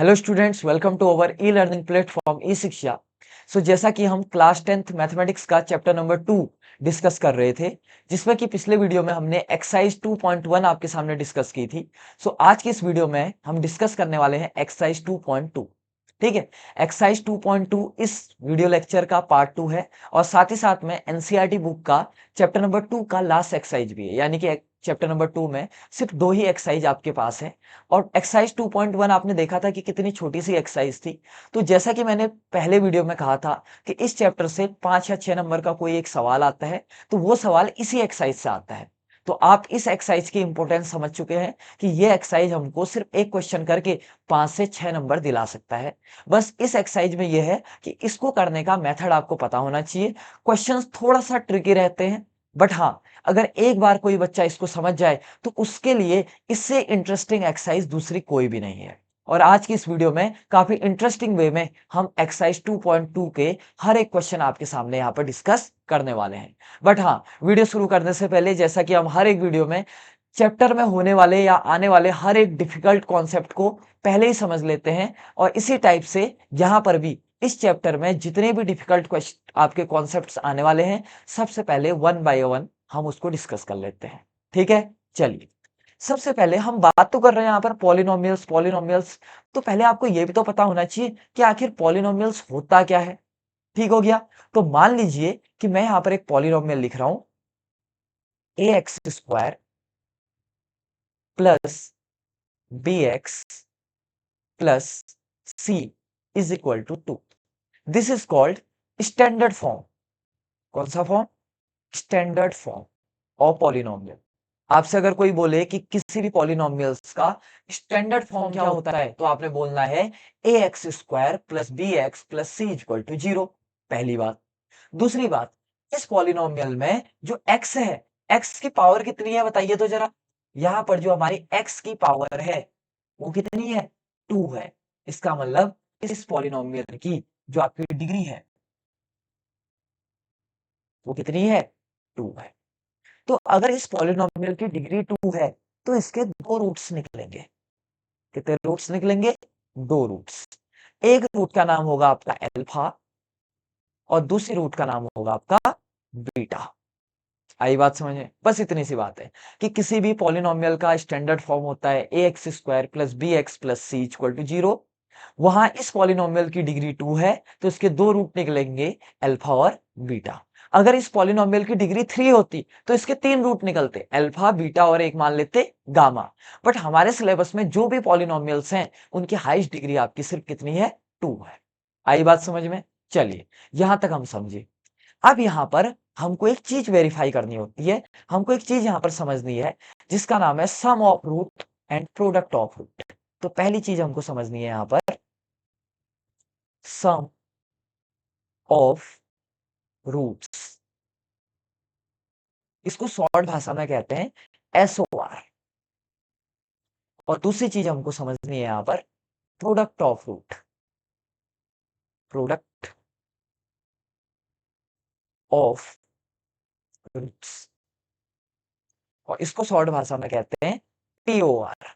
Hello students, welcome to our e learning platform e Shiksha. जैसा कि हम क्लास 10th मैथमेटिक्स का चैप्टर नंबर 2 डिस्कस कर रहे थे, जिसमें कि पिछले वीडियो में हमने एक्सरसाइज 2.1 आपके सामने डिस्कस की थी। आज की इस वीडियो में हम डिस्कस करने वाले हैं एक्सरसाइज 2.2। ठीक है। एक्सरसाइज 2.2 इस वीडियो लेक्चर का पार्ट 2 है और साथ ही साथ में एनसीईआरटी बुक का चैप्टर नंबर 2 का लास्ट एक्सरसाइज भी है, यानी कि चैप्टर नंबर 2 में सिर्फ 2 ही एक्सरसाइज आपके पास है। और एक्सरसाइज 2.1 आपने देखा था कि कितनी छोटी सी एक्सरसाइज थी। तो जैसा कि मैंने पहले वीडियो में कहा था कि इस चैप्टर से 5 या 6 नंबर का कोई एक सवाल आता है, तो वो सवाल इसी एक्सरसाइज से आता है। तो आप इस एक्सरसाइज की इंपॉर्टेंस समझ चुके हैं कि ये एक्सरसाइज हमको सिर्फ एक क्वेश्चन करके 5 से 6 नंबर दिला सकता है। बस इस एक्सरसाइज में ये है कि इसको करने का मेथड आपको पता होना चाहिए। क्वेश्चंस थोड़ा सा ट्रिकी रहते हैं, बट हाँ, अगर एक बार कोई बच्चा इसको समझ जाए तो उसके लिए इससे इंटरेस्टिंग एक्सरसाइज दूसरी कोई भी नहीं है। और आज की इस वीडियो में काफी इंटरेस्टिंग वे में हम एक्सरसाइज 2.2 के हर एक क्वेश्चन आपके सामने यहाँ पर डिस्कस करने वाले हैं। बट हाँ, वीडियो शुरू करने से पहले, जैसा कि हम हर एक वीडियो में चैप्टर में होने वाले या आने वाले हर एक डिफिकल्ट कॉन्सेप्ट को पहले ही समझ लेते हैं, और इसी टाइप से यहाँ पर भी इस चैप्टर में जितने भी डिफिकल्ट क्वेश्चन आपके कॉन्सेप्ट्स आने वाले हैं, सबसे पहले वन बाय वन हम उसको डिस्कस कर लेते हैं। ठीक है, चलिए। सबसे पहले हम बात तो कर रहे हैं यहाँ पर पॉलिनोमियल्स पॉलिनोमियल्स। तो पहले आपको यह भी तो पता होना चाहिए कि आखिर पॉलिनोमियल्स होता क्या है। ठीक हो गया। तो मान लीजिए कि मैं यहाँ पर एक पॉलिनोमियल लिख रहा हूं, a x square plus b x plus c is equal to 2। This is called standard form. कौन सा form? Standard form of polynomial. आपसे अगर कोई बोले कि किसी भी पॉलिनोमियल्स का स्टैंडर्ड फॉर्म क्या होता है, तो आपने बोलना है a x square plus b x plus c equal to 0। पहली बात। दूसरी बात, इस पॉलिनोमियल में जो एक्स है, एक्स की पावर कितनी है बताइए तो जरा। यहां पर जो हमारी एक्स की पावर है वो कितनी है? 2 है। इसका मतलब इस पॉलिनोमियल की जो आपकी डिग्री है वो कितनी है? 2 है। तो अगर इस पॉलिनोमियल की डिग्री 2 है तो इसके दो रूट्स निकलेंगे। कितने रूट्स निकलेंगे? दो रूट्स। एक रूट का नाम होगा आपका अल्फा और दूसरी रूट का नाम होगा आपका बीटा। आई बात समझ में? बस इतनी सी बात है कि किसी भी पॉलिनोमियल का स्टैंडर्ड फॉर्म होता है a x square plus b x plus c equal to 0। वहां इस पॉलिनोमियल की डिग्री 2 है तो इसके दो रूट निकलेंगे, अल्फा और बीटा। अगर इस पॉलिनोमियल की डिग्री 3 होती तो इसके तीन रूट निकलते, अल्फा बीटा और एक मान लेते गामा। बट हमारे सिलेबस में जो भी पॉलिनोमियल्स हैं उनकी हाईएस्ट डिग्री आपकी सिर्फ कितनी है? 2 है। आई बात समझ में? चलिए, यहां तक हम समझे। अब यहां पर हमको एक चीज वेरीफाई करनी होती है, हमको एक चीज यहां पर समझनी है जिसका नाम है sum of root and product of root. तो पहली चीज हमको समझनी है यहां पर सम ऑफ रूट्स, इसको शॉर्ट भाषा में कहते हैं एसओआर। और दूसरी चीज हमको समझनी है यहां पर product of root, product of roots, और इसको शॉर्ट भाषा में कहते हैं पीओआर।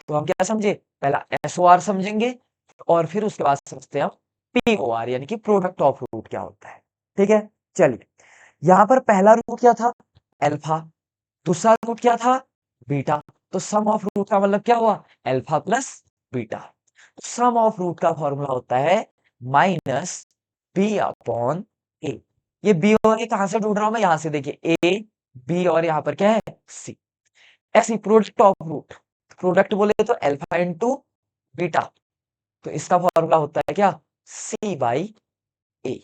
तो हम क्या समझे? पहला एसओआर समझेंगे और फिर उसके बाद समझते हैं हम पीओआर, यानी कि प्रोडक्ट ऑफ रूट क्या होता है। ठीक है, चलिए। यहां पर पहला रूट क्या था? अल्फा। दूसरा रूट क्या था? बीटा। तो सम ऑफ रूट का मतलब क्या हुआ? Alpha plus beta. Sum of root का फॉर्मूला होता है माइनस बी अपॉन ए। ये बी और ए कहां से ढूंढ रहा हूं मैं? यहां से देखिए, ए बी और यहां पर क्या है? सी। ऐसी प्रोडक्ट ऑफ रूट, प्रोडक्ट बोले तो अल्फा इंटू बीटा, तो इसका फॉर्मूला होता है क्या? सी बाई ए।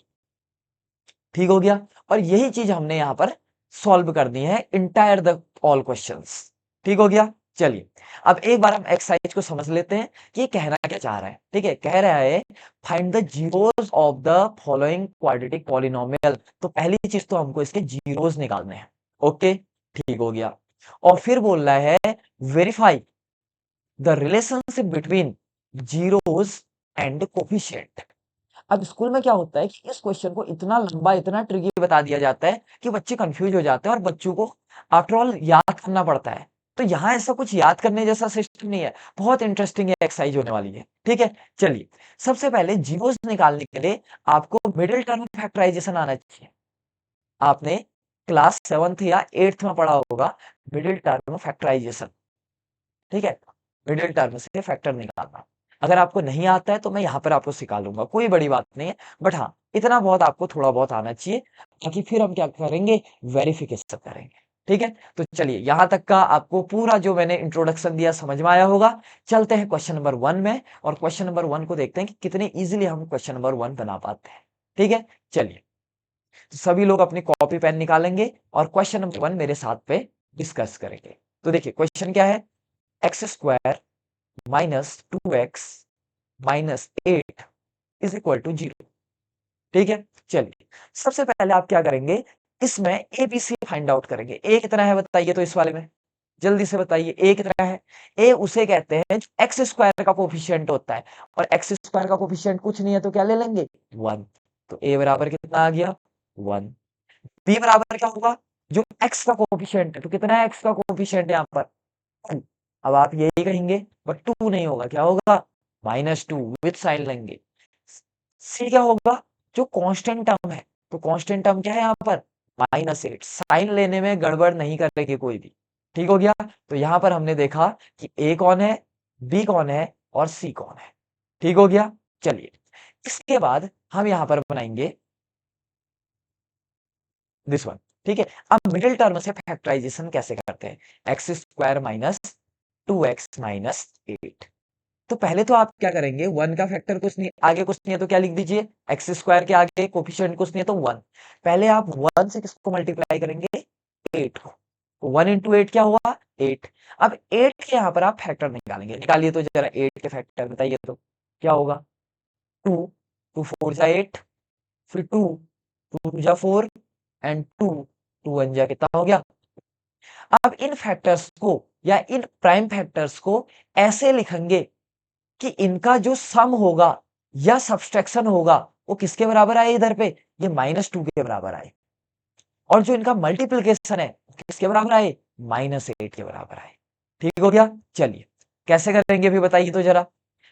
ठीक हो गया। और यही चीज हमने यहां पर सॉल्व करनी है इंटायर द ऑल क्वेश्चंस। ठीक हो गया। चलिए, अब एक बार हम एक्सरसाइज को समझ लेते हैं कि ये कहना क्या चाह रहा है। ठीक है, कह रहा है find the zeros of the following quadratic polynomial. तो पहली चीज तो हमको इसके जीरोस निकालने हैं। ओके, ठीक हो गया। और फिर बोल रहा है verify the relationship between zeros and coefficient. अब स्कूल में क्या होता है कि इस क्वेश्चन को इतना लंबा, इतना ट्रिकी बता दिया जाता है कि बच्चे कंफ्यूज हो जाते हैं और बच्चों को आफ्टर ऑल याद करना पड़ता है। तो यहाँ ऐसा कुछ याद करने जैसा सिस्टम नहीं है, बहुत इंटरेस्टिंग एक्सरसाइज होने वाली है। ठीक है, चलिए सबसे पहले जीरोस निकालने के लिए आपको मिडिल टर्म फैक्टराइजेशन आना चाहिए। आपने क्लास 7th या 8th में पढ़ा होगा मिडिल टर्म फैक्टराइजेशन। ठीक है, मिडिल टर्म से फैक्टर निकालना। अगर आपको नहीं आता है तो मैं यहाँ पर आपको सिखा लूंगा, कोई बड़ी बात नहीं है, बट हाँ इतना बहुत आपको थोड़ा बहुत आना चाहिए, ताकि फिर हम क्या करेंगे, वेरिफिकेशन करेंगे। ठीक है, तो चलिए यहाँ तक का आपको पूरा जो मैंने इंट्रोडक्शन दिया समझ में आया होगा। चलते हैं क्वेश्चन नंबर 1 में, और क्वेश्चन नंबर 1 को देखते हैं कि कितने इजीली हम क्वेश्चन नंबर 1 बना पाते हैं। ठीक है, चलिए तो सभी लोग अपनी कॉपी पेन निकालेंगे और क्वेश्चन नंबर 1 मेरे साथ पे डिस्कस करेंगे। तो देखिए क्वेश्चन क्या है, x square minus 2x minus 8 is equal to 0। ठीक है, चलिए सबसे पहले आप क्या करेंगे, इसमें एबीसी फाइंड आउट करेंगे। ए कितना है बताइए तो इस वाले में, जल्दी से बताइए ए कितना है। ए उसे कहते हैं एक्स स्क्वायर का कोफिशिएंट होता है, और एक्स स्क्वायर का कोफिशिएंट कुछ नहीं है तो क्या ले लेंगे, 1। तो ए बराबर कितना आ गया, 1। बी बराबर क्या होगा, जो एक्स का कोफिशिएंट है, तो कितना है एक्स का कोफिशिएंट यहाँ पर, 2। अब आप यही कहेंगे, बट 2 नहीं होगा, क्या होगा, -2 विथ साइन लेंगे। सी क्या होगा, जो कांस्टेंट टर्म है, तो कांस्टेंट टर्म क्या है यहाँ पर, -8। साइन लेने में गड़बड़ नहीं करेगी कोई भी। ठीक हो गया, तो यहाँ पर हमने देखा कि ए कौन है, बी कौन है, और सी कौन है। ठीक हो गया, चलिए इसके बाद हम यहाँ पर बनाएंगे दिस वन। ठीक है, अब मिडिल टर्म से फैक्टराइजेशन कैसे करते हैं, x square minus 2x minus 8। तो पहले तो आप क्या करेंगे, 1 का फैक्टर कुछ नहीं, आगे कुछ नहीं है तो क्या लिख दीजिए, एक्स स्क्वायर के आगे कोफिशिएंट कुछ नहीं है तो 1। पहले आप 1 से किसको मल्टीप्लाई करेंगे, 8 को। 1 इंटू 8 क्या हुआ, 8। अब 8 के यहाँ पर आप फैक्टर निकालेंगे, निकालिए तो जरा 8 के फैक्टर बताइए तो क्या होगा, 2, 2 4 जा 8, फिर 2, 2 जा 4, एंड 2, 2 1 जा कितना हो गया। अब इन फैक्टर्स को या इन प्राइम फैक्टर्स को ऐसे लिखेंगे कि इनका जो सम होगा या सब्सट्रैक्शन होगा वो किसके बराबर आए, इधर पे ये -2 के बराबर आए, और जो इनका मल्टीप्लिकेशन है किसके बराबर आए, -8 के बराबर आए। ठीक हो गया, चलिए कैसे करेंगे भी बताइए तो जरा,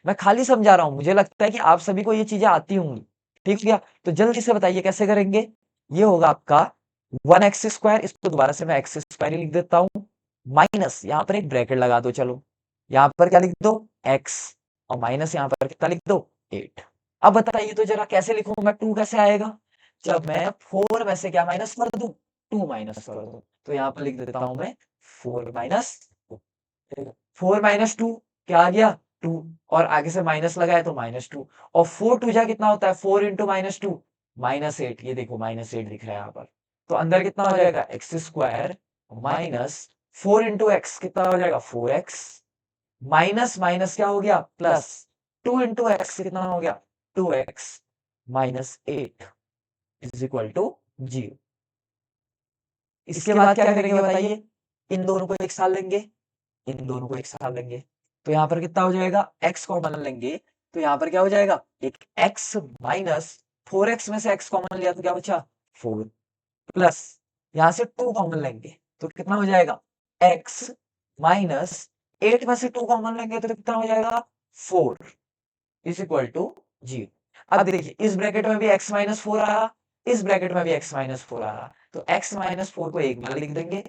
मैं खाली समझा रहा हूं, मुझे लगता है कि आप सभी को ये चीजें आती होंगी। ठीक हो गया, तो जल्दी से बताइए कैसे करेंगे। ये होगा आपका 1x स्क्वायर, इसको दोबारा से मैं एक्स स्क्वायर लिख देता हूं, माइनस यहाँ पर एक ब्रैकेट लगा दो, चलो यहाँ पर क्या लिख दो, x, और माइनस यहाँ पर कितना लिख दो, 8। अब बताइए तो जरा कैसे लिखूं मैं, 2 कैसे आएगा, जब मैं 4 में से क्या माइनस कर दूं, 2 माइनस कर दूं, तो यहाँ पर लिख देता हूं मैं 4 माइनस 4 माइनस 2 क्या आ गया, 2, और आगे से माइनस लगा है तो -2, और 4 2 जा कितना होता है, 4 इंटू -2 -8, ये देखो -8 दिख रहा है यहाँ पर। तो अंदर कितना हो जाएगा, x square minus 4 into x कितना हो जाएगा, 4x, माइनस माइनस क्या हो गया, प्लस 2 इंटू एक्स कितना हो गया, 2x minus 8 is equal to 0। इसके बाद क्या करेंगे बताइए, इन दोनों को एक साथ लेंगे, इन दोनों को एक साथ लेंगे, तो यहाँ पर कितना हो जाएगा, x कॉमन लेंगे, तो यहाँ पर क्या हो जाएगा, एक x माइनस 4x में से x कॉमन लिया तो क्या बचा, 4, प्लस यहाँ से 2 कॉमन लेंगे तो कितना हो जाएगा, x माइनस 8 में से 2 कॉमन लेंगे तो कितना हो जाएगा, 4 इज इक्वल टू 0। अब देखिए इस ब्रैकेट में भी x माइनस 4 आ रहा, इस ब्रैकेट में भी x माइनस 4 आ रहा, तो x माइनस 4 को एक बार लिख देंगे,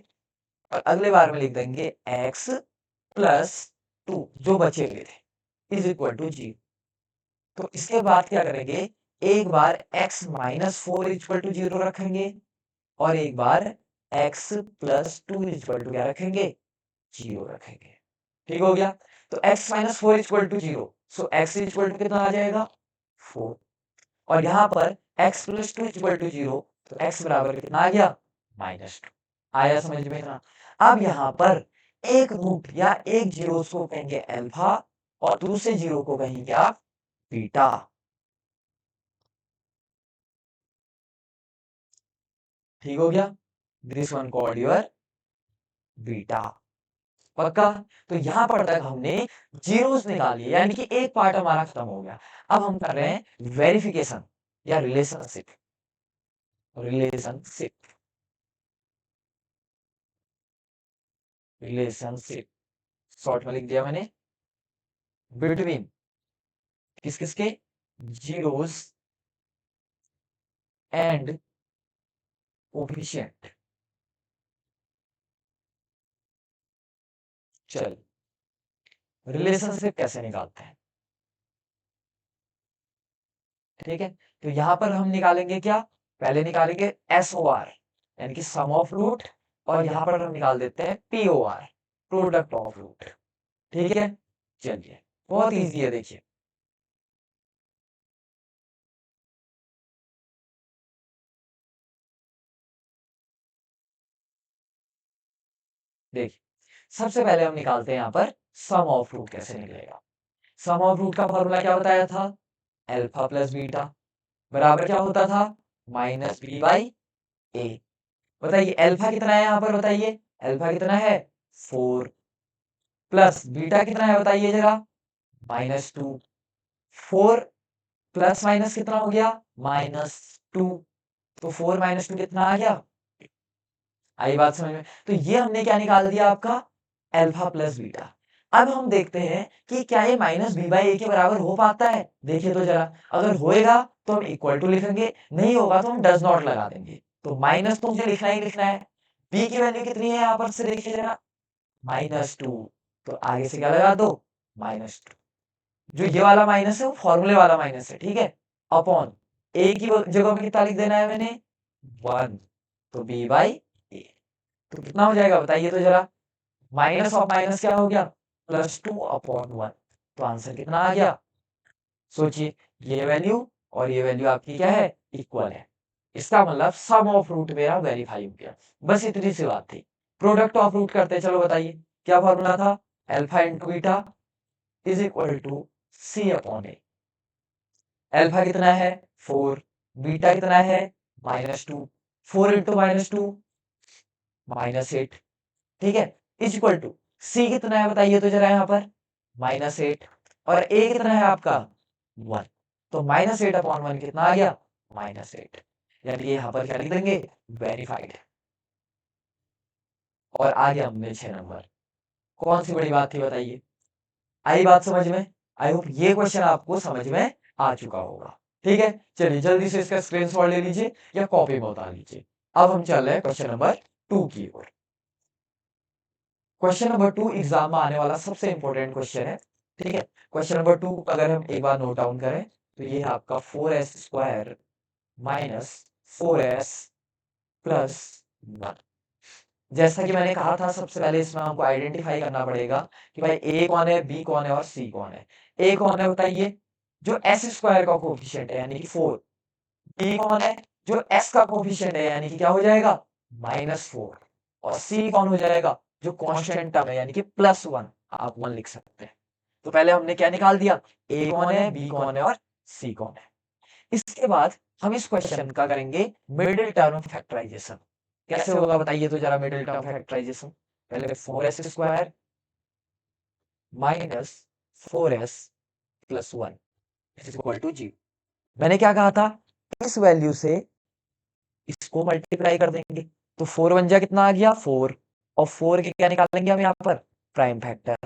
और अगले बार में लिख देंगे x प्लस 2 जो बचे हुए थे इज इक्वल टू 0। तो इसके बाद क्या करेंगे, एक बार x माइनस 4 इक्वल टू 0 रखेंगे, और एक बार x प्लस 2 इक्वल टू क्या रखेंगे, 0 रखेंगे। ठीक हो गया, तो x minus 4 equal to 0, so x equal to कितना आ जाएगा, 4, और यहाँ पर x प्लस 2 इक्वल टू 0, तो x बराबर कितना आ गया, -2। आया समझ में ना। अब यहाँ पर एक रूट या एक जीरो को कहेंगे अल्फा, और दूसरे जीरो को कहेंगे आप बीटा। ठीक हो गया, this one called your beta. पक्का, तो यहां पर तक हमने जीरोस निकाली, यानी कि एक पार्ट हमारा खत्म हो गया। अब हम कर रहे हैं वेरिफिकेशन या रिलेशनशिप। रिलेशनशिप रिलेशनशिप शॉर्ट में लिख दिया मैंने बिटवीन किस किस के जीरोस एंड कोफिशिएंट। चल रिलेशनशिप कैसे निकालते हैं, ठीक है। तो यहां पर हम निकालेंगे क्या, पहले निकालेंगे एस ओ आर यानी कि सम ऑफ रूट, और यहां पर हम निकाल देते हैं P O R product of root, ठीक है। चलिए बहुत इजी है, देखिए देखिए सबसे पहले हम निकालते हैं यहाँ पर सम ऑफ रूट कैसे निकलेगा। सम ऑफ रूट का फॉर्मूला क्या बताया था, अल्फा प्लस बीटा बराबर क्या होता था, माइनस बी बाई ए। बताइए अल्फा कितना है यहाँ पर, बताइए अल्फा कितना है 4, प्लस बीटा कितना है बताइए जरा, -2। 4 प्लस माइनस कितना हो गया, -2। तो 4 - 2 कितना आ गया, आई बात समझ में। तो ये हमने क्या निकाल दिया आपका अल्फा प्लस बीटा। अब हम देखते हैं कि क्या ये माइनस बी बाई ए के बराबर हो पाता है, देखिए तो जरा। अगर होएगा तो हम इक्वल टू लिखेंगे, नहीं होगा तो हम डज नॉट लगा देंगे। तो माइनस तो मुझे लिखना ही लिखना है। बी की वैल्यू कितनी है यहाँ पर से देखिए जरा, -2। तो आगे से क्या लगा दो, -2। जो ये वाला माइनस है वो फॉर्मूले वाला माइनस है, ठीक है। अपॉन ए की जगह में कितना लिख देना है मैंने 1, तो बी बाई ए। तो कितना हो जाएगा बताइए तो जरा, माइनस ऑफ माइनस क्या हो गया, +2/1। तो आंसर कितना आ गया, सोचिए ये वैल्यू और ये वैल्यू आपकी क्या है, इक्वल है। इसका मतलब सम ऑफ रूट मेरा वेरीफाई हो गया। बस इतनी सी बात थी। प्रोडक्ट ऑफ रूट करते चलो, बताइए क्या फॉर्मूला था, alpha into beta is equal to c upon a. Alpha कितना है 4, बीटा कितना है -2, 4 इंटू -2 -8, ठीक है, इज इक्वल टू सी कितना है बताइए तो जरा यहाँ पर -8, और ए कितना है आपका 1। तो -8/1 कितना आ गया, -8। यानी यहाँ पर क्या लिख देंगे, वेरीफाइड। और आ गया हमने 6 नंबर। कौन सी बड़ी बात थी बताइए, आई बात समझ में। आई होप ये क्वेश्चन आपको समझ में आ चुका होगा, ठीक है। चलिए जल्दी से इसका स्क्रीनशॉट ले लीजिए या कॉपी में उतार लीजिए। अब हम चल रहे हैं क्वेश्चन नंबर 2 की ओर। क्वेश्चन नंबर 2 एग्जाम में आने वाला सबसे इंपॉर्टेंट क्वेश्चन है, ठीक है। क्वेश्चन नंबर 2 अगर हम एक बार नोट डाउन करें तो ये है आपका 4s² माइनस 4s प्लस 1। जैसा कि मैंने कहा था सबसे पहले इसमें हमको आइडेंटिफाई करना पड़ेगा कि भाई ए कौन है, बी कौन है और सी कौन है। ए कौन है बताइए, जो s² का कोफिशिएंट है यानी कि 4। बी कौन है, जो s का कोफिशिएंट है यानी कि क्या हो जाएगा -4। और सी कौन हो जाएगा, जो कांस्टेंट टर्म है यानी कि +1। आप 1 लिख सकते हैं। तो पहले हमने क्या निकाल दिया, ए कौन है, बी कौन है और सी कौन है। इसके बाद हम इस क्वेश्चन का करेंगे मिडिल टर्म फैक्टराइजेशन। कैसे होगा बताइए तो जरा मिडिल टर्म फैक्टराइजेशन। पहले 4s² minus 4s plus 1 is equal to 0। मैंने क्या कहा था, इस वैल्यू से इसको मल्टीप्लाई कर देंगे। तो 4 बन जा कितना आ गया 4, और 4 के क्या निकालेंगे हम यहाँ पर, प्राइम फैक्टर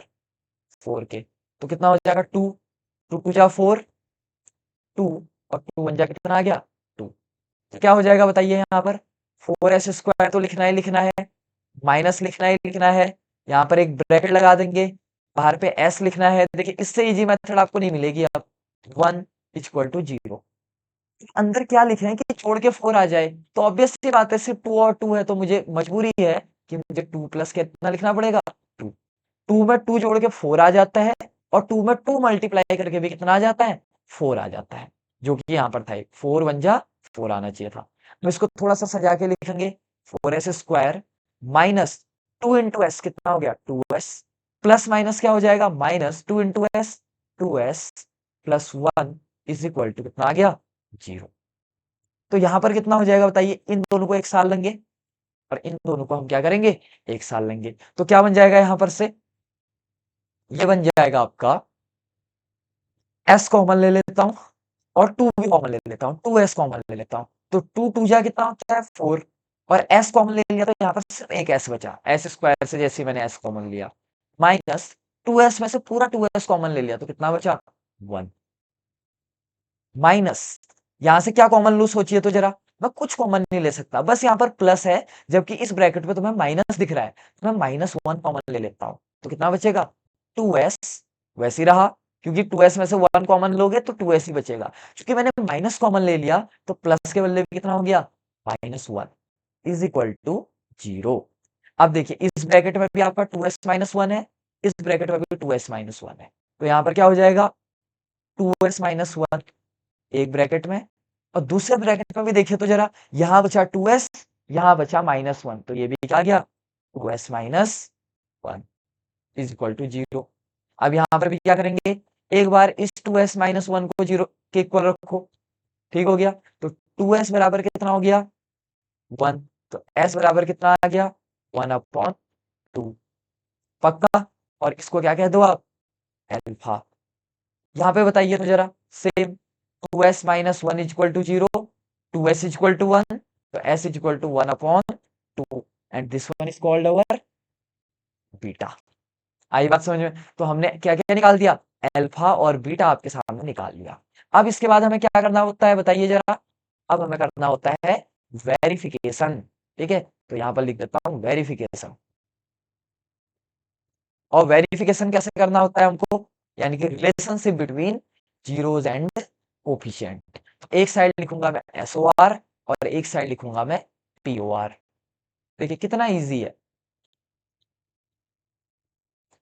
4 के। तो कितना हो जाएगा 2, 2 2 जा 4, 2 और 2 बन जा कितना आ गया 2। तो क्या हो जाएगा बताइए यहाँ पर, 4s² तो लिखना ही लिखना है, माइनस लिखना ही लिखना है, यहाँ पर एक ब्रैकेट लगा देंगे, बाहर पे s लिखना है। देखिए इससे इजी मेथड आपको नहीं मिलेगी। अब 1 इक्वल टू 0, अंदर क्या लिखें कि छोड़ के 4 आ जाए। तो ऑब्वियस सी बात है, सिर्फ 2 और 2 है तो मुझे मजबूरी है कि मुझे 2 प्लस कितना लिखना पड़ेगा 2। 2 में 2 जोड़ के 4 आ जाता है, और 2 में 2 मल्टीप्लाई करके भी कितना आ जाता है 4 आ जाता है, जो कि यहाँ पर था 4 बन जा 4 आना चाहिए था। तो इसको थोड़ा सा सजा के लिखेंगे, 4s² माइनस 2 इंटू एस कितना हो गया 2s, प्लस माइनस क्या हो जाएगा -2 into s 2s plus 1 is equal to कितना आ गया 0। तो यहाँ पर कितना हो जाएगा बताइए, इन दोनों को एक साल लेंगे और इन दोनों को हम क्या करेंगे एक साल लेंगे। तो क्या बन जाएगा यहाँ पर से, ये बन जाएगा आपका s कॉमन ले लेता हूँ और 2 भी कॉमन ले लेता हूँ, 2s कॉमन ले लेता हूँ। तो 2 2 जा कितना होता है 4, और s कॉमन ले लिया तो यहाँ पर सिर्फ एक s बचा, s स्क्वायर से जैसे मैंने s कॉमन लिया, माइनस 2s में से पूरा 2s कॉमन ले लिया तो कितना बचा 1, माइनस यहां से क्या कॉमन लूं सोचिए तो जरा, मैं कुछ कॉमन नहीं ले सकता, बस यहाँ पर प्लस है, जबकि इस ब्रैकेट में तुम्हें माइनस दिख रहा है, तो मैं -1 कॉमन ले लेता हूं, तो कितना बचेगा 2s, वैसे ही रहा, क्योंकि 2s में से 1 कॉमन लोगे तो 2s ही बचेगा, क्योंकि मैंने माइनस कॉमन ले लिया तो प्लस के बदले कितना हो गया -1 इज इक्वल टू 0। अब देखिए इस ब्रैकेट में भी आपका 2s-1 है, इस ब्रैकेट में भी 2s-1 है, तो यहाँ पर क्या हो जाएगा 2s-1 एक ब्रैकेट में, और दूसरे ब्रैकेट में भी देखिए तो जरा, यहां बचा 2s, यहां बचा -1, तो ये भी क्या गया 2s-1 इज इक्वल टू 0। अब यहां पर भी क्या करेंगे, एक बार इस 2s-1 को 0 के इक्वल रखो, ठीक हो गया, तो 2s बराबर कितना हो गया 1, तो s बराबर कितना आ गया 1/2, पक्का, और इसको क्या कह दो आप अल्फा। यहाँ पे बताइए तो जरा same, 2s-1 equal to 0, 2s equal to 1, तो s equal to 1/2 and this one is called our beta. आई बात समझ में, तो हमने क्या क्या निकाल दिया, अल्फा और बीटा आपके सामने निकाल लिया। अब इसके बाद हमें क्या करना होता है बताइए जरा, अब हमें करना होता है वेरिफिकेशन, ठीक है, तो यहाँ पर लिख देता हूँ वेरिफिकेशन। और वेरिफिकेशन कैसे करना होता है हमको, यानी कि relationship between zeros and coefficient, एक साइड लिखूंगा मैं SOR और एक साइड लिखूंगा मैं POR। देखिए कितना इजी है,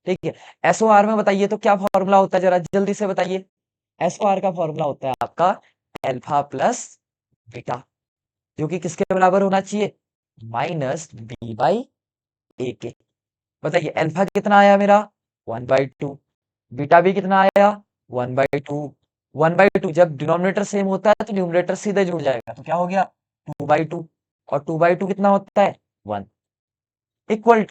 ठीक है। SOR में बताइए तो क्या फॉर्मूला होता है, जरा जल्दी से बताइए। SOR का फॉर्मूला होता है आपका अल्फा प्लस बीटा, जो कि किसके बराबर होना चाहिए -B/A के। बताइए अल्फा कितना आया मेरा 1/2, बीटा भी कितना आया 1/2। 1/2 जब डिनोमिनेटर सेम होता है तो न्यूमरेटर सीधे जुड़ जाएगा, तो क्या हो गया 2/2, और 2/2 कितना होता है 1, इक्वल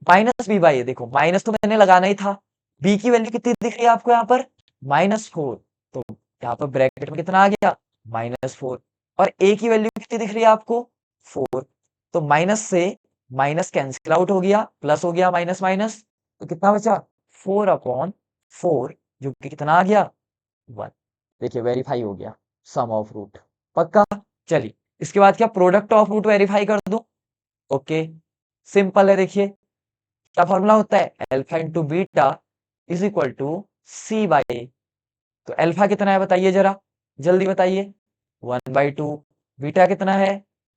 -B/A। देखो माइनस तो मैंने लगाना ही था, b की वैल्यू कितनी दिख रही है आपको यहाँ पर -4, तो यहाँ पर ब्रैकेट में कितना आ गया -4, और a की वैल्यू कितनी दिख रही है आपको 4, तो माइनस से माइनस कैंसिल आउट हो गया, प्लस हो गया माइनस माइनस, तो कितना बचा 4/4, जो कि कितना आ गया 1। देखिए वेरीफाई हो गया सम ऑफ रूट, पक्का। चलिए इसके बाद क्या प्रोडक्ट ऑफ रूट वेरीफाई कर दूं, ओके सिंपल है। देखिए क्या फॉर्मूला होता है alpha into beta is equal to C/A। तो अल्फा कितना है बताइए जरा, जल्दी बताइए 1/2, बीटा कितना है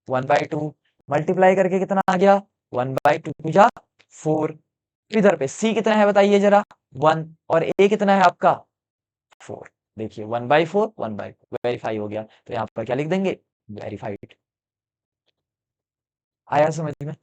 1/2, मल्टीप्लाई करके कितना आ गया 1/2 जा 4, इधर पे C कितना है बताइए जरा 1, और A कितना है आपका 4। देखिए 1/4 1/4 वेरीफाई हो गया, तो यहाँ पर क्या लिख देंगे वेरीफाइड। आया समझ में।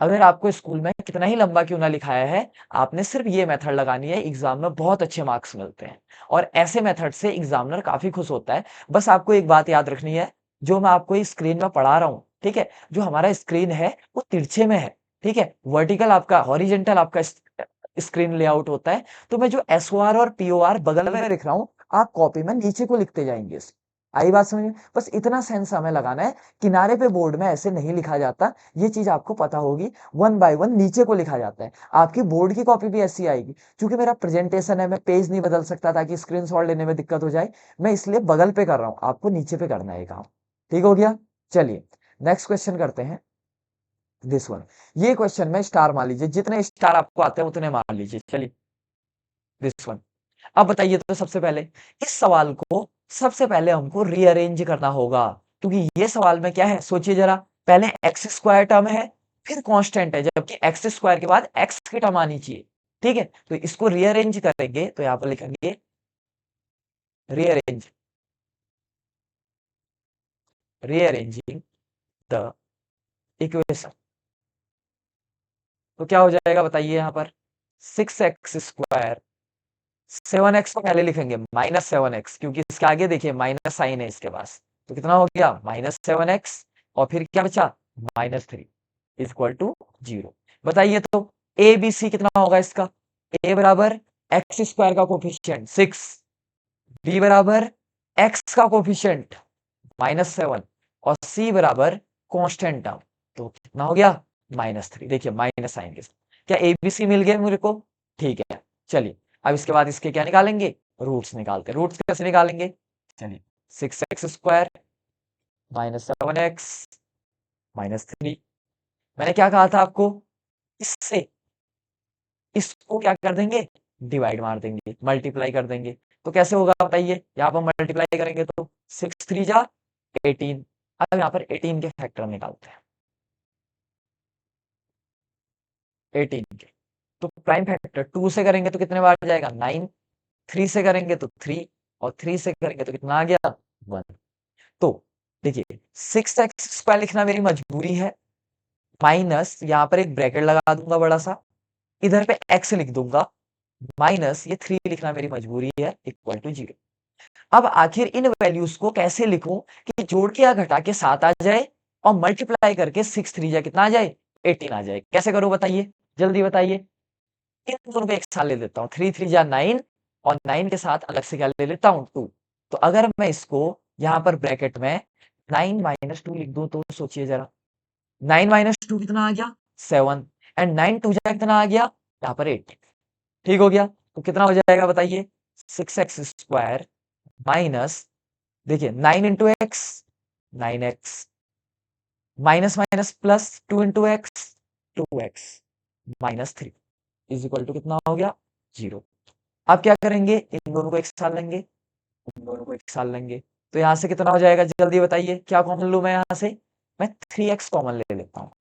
अगर आपको स्कूल में कितना ही लंबा क्यों ना लिखाया है, आपने सिर्फ ये मेथड लगानी है, एग्जाम में बहुत अच्छे मार्क्स मिलते हैं, और ऐसे मेथड से एग्जामिनर काफी खुश होता है। बस आपको एक बात याद रखनी है, जो मैं आपको इस स्क्रीन में पढ़ा रहा हूँ, ठीक है, जो हमारा स्क्रीन है वो तिरछे में है, ठीक है, वर्टिकल आपका हॉरिजेंटल आपका स्क्रीन लेआउट होता है, तो मैं जो SOR और POR बगल में लिख रहा हूँ, आप कॉपी में नीचे को लिखते जाएंगे। आई बात समझ में, बस इतना सेंस हमें लगाना है, किनारे पे बोर्ड में ऐसे नहीं लिखा जाता, ये चीज आपको पता होगी, 1 बाय 1 नीचे को लिखा जाता है। आपकी बोर्ड की कॉपी भी ऐसी आएगी, क्योंकि मेरा प्रेजेंटेशन है, मैं पेज नहीं बदल सकता ताकि स्क्रीनशॉट लेने में दिक्कत हो जाए, मैं इसलिए बगल पे कर रहा हूँ, आपको नीचे पे करना है काम, ठीक हो गया। चलिए नेक्स्ट क्वेश्चन करते हैं, दिस वन। ये क्वेश्चन में स्टार मान लीजिए, जितने स्टार आपको आते हैं उतने मान लीजिए। चलिए दिस वन, अब बताइए तो सबसे पहले इस सवाल को सबसे पहले हमको रीअरेंज करना होगा, क्योंकि ये सवाल में क्या है सोचिए जरा, पहले एक्स स्क्वायर टर्म है, फिर कांस्टेंट है, जबकि एक्स स्क्वायर के बाद एक्स की टर्म आनी चाहिए, ठीक है, तो इसको रीअरेंज करेंगे तो यहां पर लिखेंगे रीअरेंज, रीअरेंजिंग द इक्वेशन, तो क्या हो जाएगा बताइए यहाँ पर 6x², 7x को पहले लिखेंगे -7x, क्योंकि इसके आगे देखिए माइनस साइन है इसके पास, तो कितना हो गया -7x, और फिर क्या बचा -3 इक्वल टू 0। बताइए तो ए बी सी कितना होगा इसका, ए बराबर x² का कोफिशिएंट 6, बी बराबर x का कोफिशिएंट -7, और सी बराबर कांस्टेंट टर्म, तो कितना हो गया -3। देखिए माइनस साइन के साथ, क्या एबीसी मिल गए मेरे को? ठीक है, चलिए अब इसके बाद इसके क्या निकालेंगे, रूट्स निकालते हैं। रूट्स कैसे निकालेंगे, चलिए 6x² -7x -3। मैंने क्या कहा था आपको, इससे इसको क्या कर देंगे, डिवाइड मार देंगे, मल्टीप्लाई कर देंगे। तो कैसे होगा बताइए, यहाँ पर मल्टीप्लाई करेंगे तो 6 3 जा 18। अब यहाँ पर 18 के फैक्टर निकालते हैं, 18 के तो प्राइम फैक्टर 2 से करेंगे तो कितने बार जाएगा 9, 3 से करेंगे तो 3, और 3 से करेंगे तो कितना आ गया 1। तो देखिए 6x² लिखना मेरी मजबूरी है, माइनस यहाँ पर एक ब्रैकेट लगा दूंगा बड़ा सा, इधर पे x लिख दूंगा, माइनस ये 3 लिखना मेरी मजबूरी है, इक्वल टू 0। अब आखिर इन वैल्यूज को कैसे लिखूं कि जोड़ के या घटा के 7 आ जाए और मल्टीप्लाई करके 6 3 जा कितना आ जाए 18 आ जाए। कैसे करूं बताइए, जल्दी बताइए। इन दोनों को एक साथ ले लेता हूँ, 3 3 जा 9, और 9 के साथ अलग से क्या ले लेता हूँ 2। तो अगर मैं इसको यहाँ पर ब्रैकेट में 9 - 2 लिख दूं तो सोचिए जरा, 9 - 2 कितना आ गया 7, एंड 9 2 जा कितना आ गया यहाँ पर 8। ठीक हो गया, तो कितना हो जाएगा बताइए 6x² माइनस, देखिए 9 into x 9x, minus minus plus 2 into x 2x -3 is equal to कितना हो गया 0। अब क्या करेंगे, इन दोनों को एक साथ लेंगे, इन दोनों को एक साथ लेंगे, तो यहाँ से कितना हो जाएगा जल्दी बताइए, क्या कॉमन लूं मैं यहाँ से, मैं 3x कॉमन ले लेता हूँ।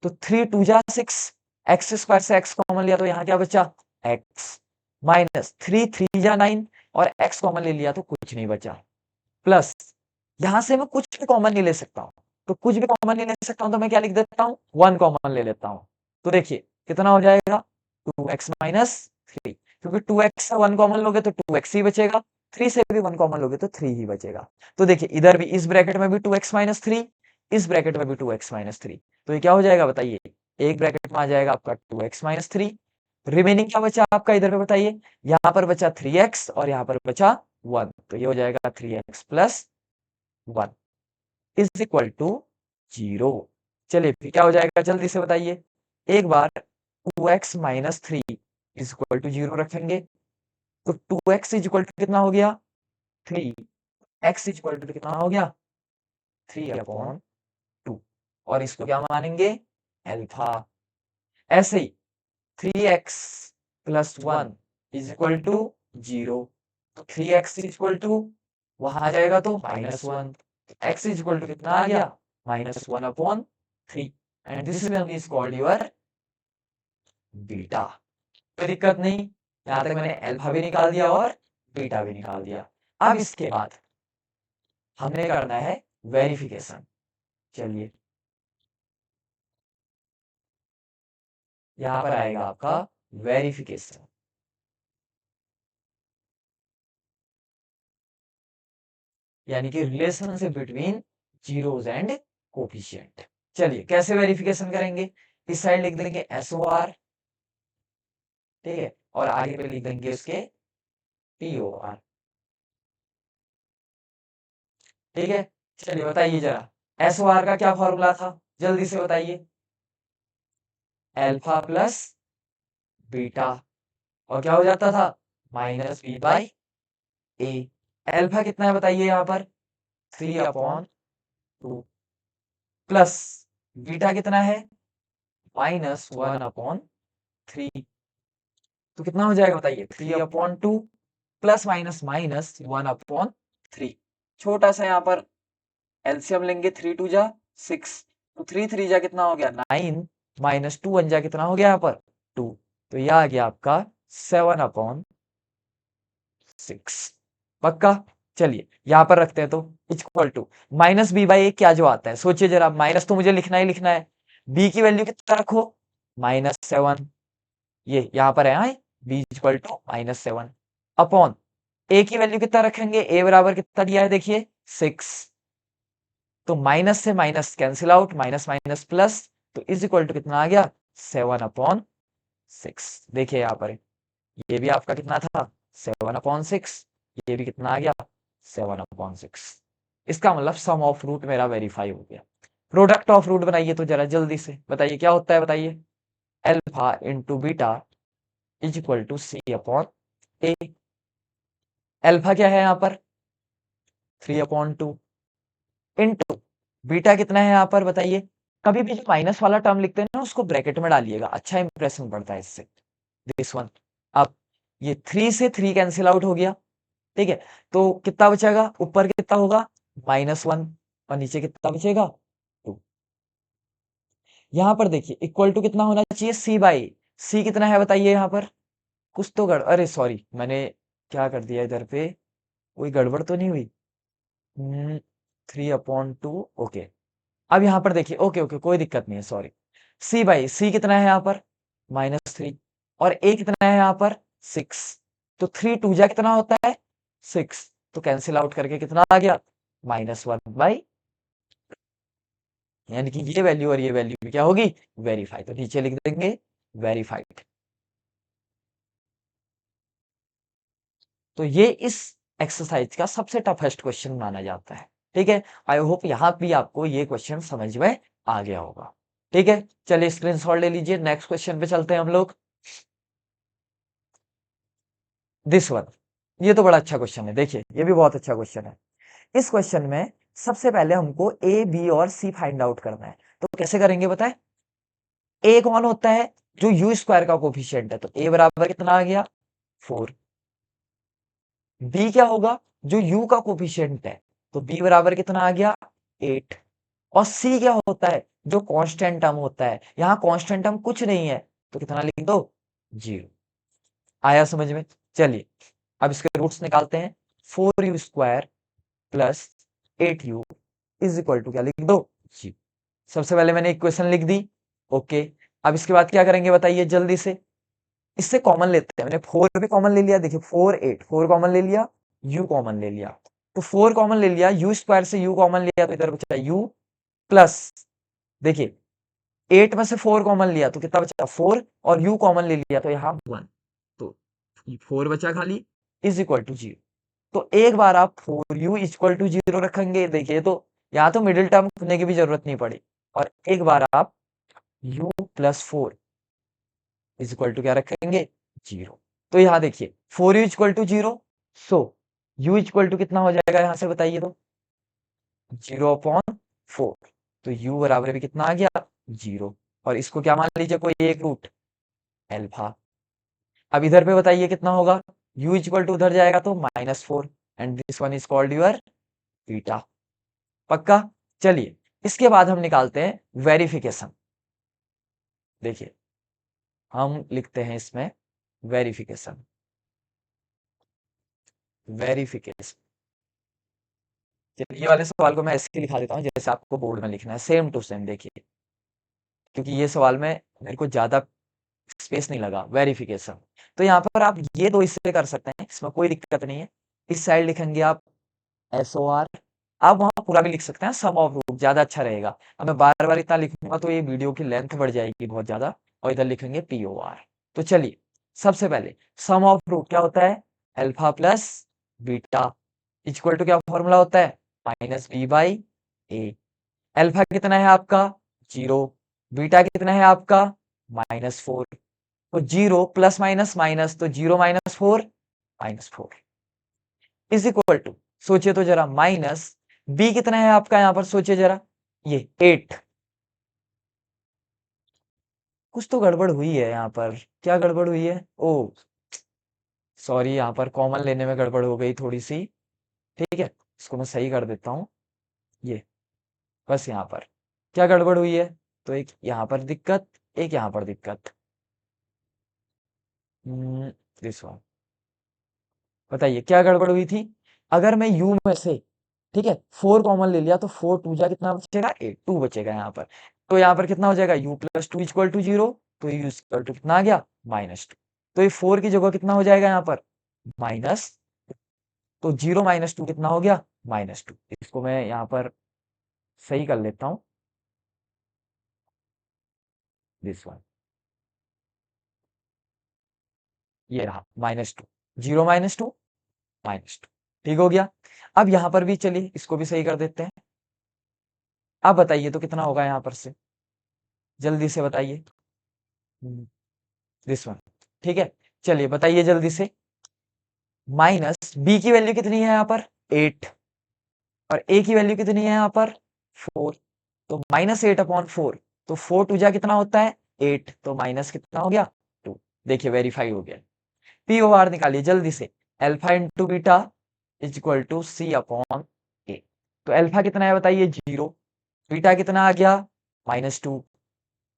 तो 3 2 जा 6, x² से x कॉमन लिया तो यहाँ क्या बचा x, माइनस 3 3 जा 9, और x कॉमन ले लिया तो कुछ नहीं बचा, प्लस यहां से मैं कुछ भी कॉमन नहीं ले सकता हूं, तो कुछ भी कॉमन नहीं ले सकता हूं तो मैं क्या लिख देता हूं 1 कॉमन ले लेता हूं। तो देखिए कितना हो जाएगा 2x - 3, क्योंकि 2x से 1 कॉमन लोगे तो 2x ही बचेगा, 3 से भी 1 कॉमन लोगे तो 3 ही बचेगा। तो देखिए इधर भी इस ब्रैकेट में भी 2x - 3, इस ब्रैकेट में भी 2x - 3, तो ये क्या हो जाएगा बताइए, एक ब्रैकेट में आ जाएगा आपका 2x - 3, रिमेनिंग क्या बचा आपका इधर पे बताइए, यहाँ पर बचा 3x और यहाँ पर बचा 1, तो ये हो जाएगा 3x + 1 इज इक्वल टू 0। चलिए फिर क्या हो जाएगा जल्दी से बताइए, एक बार 2x - 3 इज इक्वल टू 0 रखेंगे, तो 2x इज इक्वल टू कितना हो गया 3, x इज इक्वल टू कितना हो गया 3/2, और इसको क्या मानेंगे अल्फा। ऐसे ही 3x + 1 इज इक्वल टू 0, तो 3x इज इक्वल टू वहां आ जाएगा तो -1, x इज इक्वल टू कितना आ गया -1/3, and this value is called your beta. कोई दिक्कत नहीं, यहां तक मैंने अल्फा भी निकाल दिया और बीटा भी निकाल दिया। अब इसके बाद हमने करना है वेरिफिकेशन। चलिए यहां पर आएगा आपका वेरिफिकेशन, यानी कि relationship between zeros and coefficient. चलिए कैसे वेरिफिकेशन करेंगे, इस साइड लिख देंगे SOR, ठीक है, और आगे पे लिख देंगे उसके POR। ठीक है, चलिए बताइए जरा SOR का क्या फॉर्मूला था, जल्दी से बताइए, अल्फा प्लस बीटा, और क्या हो जाता था -B/A। अल्फा कितना है बताइए यहाँ पर 3/2, प्लस बीटा कितना है -1/3, तो कितना हो जाएगा बताइए 3/2 प्लस माइनस माइनस 1/3। छोटा सा यहाँ पर एलसीएम लेंगे, 3 2 जा 6, तो 3 3 जा कितना हो गया 9, -2 1 जा कितना हो गया यहाँ पर 2, तो यह आ गया आपका 7/6। पक्का, चलिए यहाँ पर रखते हैं, तो इक्वल टू -B/A क्या जो आता है सोचिए जरा, माइनस तो मुझे लिखना ही लिखना है, b की वैल्यू कितना रखो -7, ये यहाँ पर है b equal to -7 upon a की वैल्यू कितना रखेंगे, a बराबर कितना दिया है देखिए 6, तो माइनस से minus cancel out, minus minus plus, तो इज इक्वल टू कितना आ गया 7/6। देखिए यहाँ पर ये भी आपका कितना था 7/6, ये भी कितना आ गया 7/6। इसका मतलब सम ऑफ रूट मेरा वेरीफाई हो गया। प्रोडक्ट ऑफ रूट बनाइए तो जरा जल्दी से बताइए क्या होता है, बताइए। Alpha into beta is equal to c upon a. Alpha क्या है यहाँ पर 3/2 इंटू बीटा कितना है यहाँ पर बताइए। कभी भी जो माइनस वाला टर्म लिखते हैं ना उसको ब्रैकेट में डालिएगा, अच्छा इंप्रेशन पड़ता है इससे। This one. अब ये 3 से 3 कैंसिल आउट हो गया, ठीक है। तो कितना बचेगा, ऊपर कितना होगा -1 और नीचे कितना बचेगा 2। यहाँ पर देखिए इक्वल टू कितना होना चाहिए सी बाई सी कितना है बताइए यहाँ पर। कुछ तो अरे सॉरी मैंने क्या कर दिया इधर पे, कोई गड़बड़ तो नहीं हुई। 3/2 ओके। अब यहाँ पर देखिए ओके ओके कोई दिक्कत नहीं है, सॉरी। सी बाई सी कितना है यहाँ पर -3 और ए कितना है यहाँ पर 6। तो 3 2 जा कितना होता है 6, तो कैंसिल आउट करके कितना आ गया -1/, यानी कि ये वैल्यू और ये वैल्यू भी क्या होगी वेरीफाई, तो नीचे लिख देंगे वेरीफाइड। तो ये इस एक्सरसाइज का सबसे टफेस्ट क्वेश्चन माना जाता है, ठीक है। आई होप यहाँ भी आपको ये क्वेश्चन समझ में आ गया होगा, ठीक है। चलिए स्क्रीनशॉट ले लीजिए, नेक्स्ट क्वेश्चन पे चलते हैं हम लोग। दिस वन, ये तो बड़ा अच्छा क्वेश्चन है, देखिए ये भी बहुत अच्छा क्वेश्चन है। इस क्वेश्चन में सबसे पहले हमको ए बी और सी फाइंड आउट करना है, तो कैसे करेंगे बताएं। ए कौन होता है जो यू स्क्वायर का कोफिशिएंट है, तो ए बराबर कितना आ गया 4। बी क्या होगा जो यू का कोफिशिएंट है, तो बी बराबर कितना आ गया 8। और सी क्या होता है जो कांस्टेंट टर्म होता है, यहां कांस्टेंट टर्म कुछ नहीं है तो कितना लिख दो 0। आया समझ में। चलिए अब इसके रूट्स निकालते हैं। 4u² plus 8u is equal to क्या लिख दो 0। सबसे पहले मैंने इक्वेशन लिख दी, ओके। अब इसके बाद क्या करेंगे बताइए जल्दी से, इससे कॉमन लेते हैं। मैंने 4 भी कॉमन ले लिया, देखिए 4 8 4 कॉमन ले लिया, u कॉमन ले लिया। तो 4 कॉमन ले लिया, यू स्क्वायर से u कॉमन लिया तो इधर बचा u प्लस, देखिए 8 में से 4 कॉमन लिया तो कितना बचा 4 और u कॉमन ले लिया तो यहाँ 1, तो 4 बचा खाली इज इक्वल टू 0। तो एक बार आप 4u इक्वल टू 0 रखेंगे, देखिए तो यहाँ तो मिडिल टर्म करने की भी जरूरत नहीं पड़ी। और एक बार आप u plus 4 is equal to क्या रखेंगे 0। तो यहाँ देखिए 4u equal to 0, so u equal to कितना हो जाएगा यहाँ से बताइए तो 0/4। तो u बराबर भी कितना आ गया 0, और इसको क्या मान लीजिए कोई एक रूट अल्फा। अब इधर पे बताइए कितना होगा, u इक्वल टू उधर जाएगा तो -4 and this one is called your beta. पक्का। चलिए इसके बाद हम निकालते हैं वेरिफिकेशन। देखिए हम लिखते हैं इसमें वेरिफिकेशन, वेरिफिकेशन। चलिए ये वाले सवाल को मैं ऐसे ही लिखा देता हूँ जैसे आपको बोर्ड में लिखना है, सेम टू सेम। देखिए क्योंकि ये सवाल में मेरे को ज्यादा स्पेस नहीं लगा, वेरिफिकेशन। तो यहाँ पर आप ये दो इससे कर सकते हैं, इसमें कोई दिक्कत नहीं है। इस साइड लिखेंगे आप SOR, आप वहां पूरा भी लिख सकते हैं सम ऑफ रूट, ज्यादा अच्छा रहेगा। अब मैं बार बार इतना लिखूंगा तो ये वीडियो की लेंथ बढ़ जाएगी बहुत ज्यादा, और इधर लिखेंगे POR। तो चलिए सबसे पहले सम ऑफ रूट क्या होता है alpha plus beta equal to क्या फॉर्मूला होता है -b/a। अल्फा कितना है आपका 0, बीटा कितना है आपका -4। तो 0 प्लस माइनस माइनस, तो 0 -4 -4 इज इक्वल टू, सोचिए तो जरा माइनस बी कितना है आपका यहाँ पर सोचिए जरा, ये 8। कुछ तो गड़बड़ हुई है यहाँ पर, क्या गड़बड़ हुई है, ओ सॉरी यहाँ पर कॉमन लेने में गड़बड़ हो गई थोड़ी सी, ठीक है। इसको मैं सही कर देता हूँ, ये बस यहाँ पर क्या गड़बड़ हुई है, तो एक यहाँ पर दिक्कत, एक यहाँ पर दिक्कत। दिस वन, बताइए क्या गड़बड़ हुई थी। अगर मैं u में से, ठीक है 4 कॉमन ले लिया तो 4 2 जा कितना बचेगा 8, 2 बचेगा यहाँ पर। तो यहाँ पर कितना हो जाएगा u प्लस 2 इक्वल टू 0, तो u इक्वल टू कितना आ गया -2। तो ये 4 की जगह कितना हो जाएगा यहाँ पर माइनस, तो 0 -2 कितना हो गया -2। इसको मैं यहाँ पर सही कर लेता हूँ, दिस वन, ये रहा -2, 0 -2 -2, ठीक हो गया। अब यहाँ पर भी चलिए इसको भी सही कर देते हैं। आप बताइए तो कितना होगा यहाँ पर से, जल्दी से बताइए। This one. ठीक है, चलिए बताइए जल्दी से। माइनस बी की वैल्यू कितनी है यहाँ पर 8, और ए की वैल्यू कितनी है यहाँ पर 4। तो -8/4, तो 4 टू जा कितना होता है 8, तो माइनस कितना हो गया 2। देखिए वेरीफाई हो गया। पी ओ आर निकालिए जल्दी से। Alpha into beta is equal to c upon a. तो अल्फा कितना है बताइए 0, बीटा कितना आ गया -2,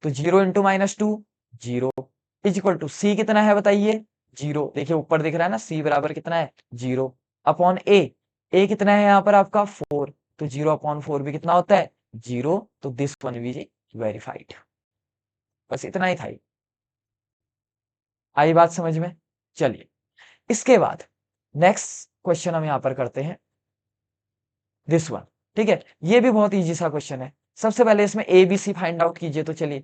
तो 0 इंटू -2 0 इज इक्वल टू सी कितना है बताइए 0। देखिए ऊपर दिख रहा है ना, सी बराबर कितना है 0 अपॉन ए कितना है यहाँ पर आपका 4, तो 0/4 भी कितना होता है 0। तो दिस वन विल वेरीफाइड। बस इतना ही था। आई बात समझ में। चलिए इसके बाद नेक्स्ट क्वेश्चन हम यहाँ पर करते हैं, दिस वन। ठीक है, ये भी बहुत इजी सा क्वेश्चन है। सबसे पहले इसमें a b c find out कीजिए। तो चलिए,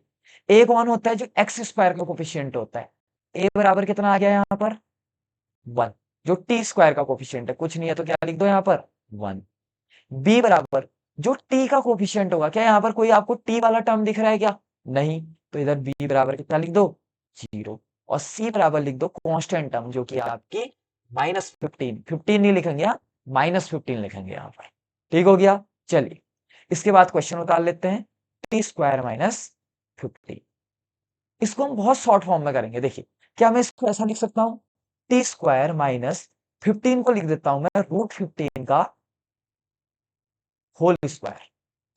ए कौन होता है जो एक्स स्क्वायर का कोफिशिएंट होता है। ए बराबर कितना आ गया यहाँ पर 1, जो टी स्क्वायर का कोफिशिएंट है, कुछ नहीं है तो क्या लिख दो यहाँ पर 1। बी बराबर जो टी का कोफिशिएंट होगा, क्या यहाँ पर कोई आपको टी वाला टर्म दिख रहा है क्या, नहीं, तो इधर बी बराबर कितना लिख दो 0। और सी बराबर लिख दो कांस्टेंट टर्म जो कि आपकी -15, 15 नहीं लिखेंगे, -15 लिखेंगे यहाँ पर। ठीक हो गया। चलिए इसके बाद क्वेश्चन उतार लेते हैं, टी स्क्वायर -15। इसको हम बहुत शॉर्ट फॉर्म में करेंगे। देखिए, क्या मैं इसको ऐसा लिख सकता हूं, टी स्क्वायर -15 को लिख देता हूं मैं √15 का होल स्क्वायर।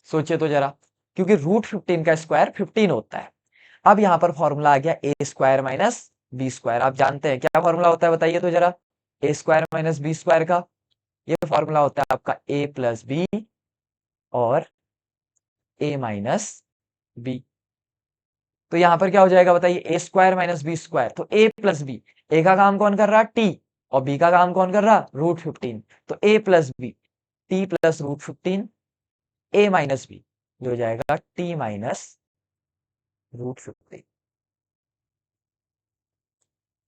सोचिए तो जरा, क्योंकि √15 का स्क्वायर 15 होता है। अब यहां पर फॉर्मूला आ गया ए स्क्वायर माइनस बी स्क्वायर। आप जानते हैं क्या फॉर्मूला होता है बताइए तो जरा, ए स्क्वायर माइनस बी स्क्वायर का ये फॉर्मूला होता है आपका ए प्लस बी और ए माइनस बी। तो यहां पर क्या हो जाएगा बताइए, ए स्क्वायर माइनस बी स्क्वायर, तो ए प्लस बी, ए का काम कौन कर रहा टी, और बी का काम कौन कर रहा √15, तो ए प्लस बी टी प्लस √15 ए माइनस बी, जो हो जाएगा टी माइनस √15।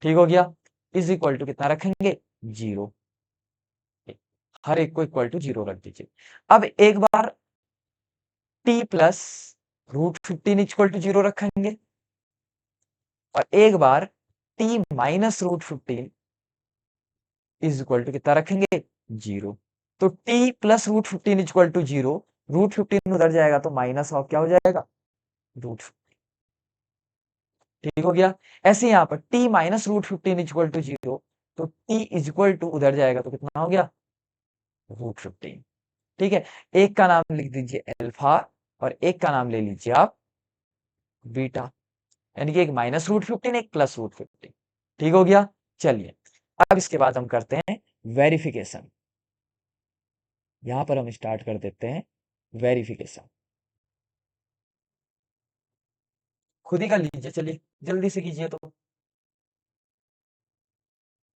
ठीक हो गया। इज इक्वल टू कितना रखेंगे 0, हर एक को इक्वल टू 0 रख दीजिए। अब एक बार टी प्लस √15 इक्वल टू 0 रखेंगे, और एक बार t minus √15 is equal to कितना रखेंगे 0। तो टी प्लस √15 इक्वल टू 0, √15 उधर जाएगा तो माइनस ऑफ क्या हो जाएगा √15। ठीक हो गया। ऐसे यहाँ पर टी माइनस √15 इक्वल टू 0, तो टी इज इक्वल टू उधर जाएगा तो कितना हो गया √15। ठीक है, एक का नाम लिख दीजिए अल्फा और एक का नाम ले लीजिए आप बीटा, यानी कि एक -√15 एक +√15। ठीक हो गया। चलिए अब इसके बाद हम करते हैं वेरिफिकेशन। यहां पर हम स्टार्ट कर देते हैं वेरिफिकेशन, खुद ही कर लीजिए, चलिए जल्दी से कीजिए। तो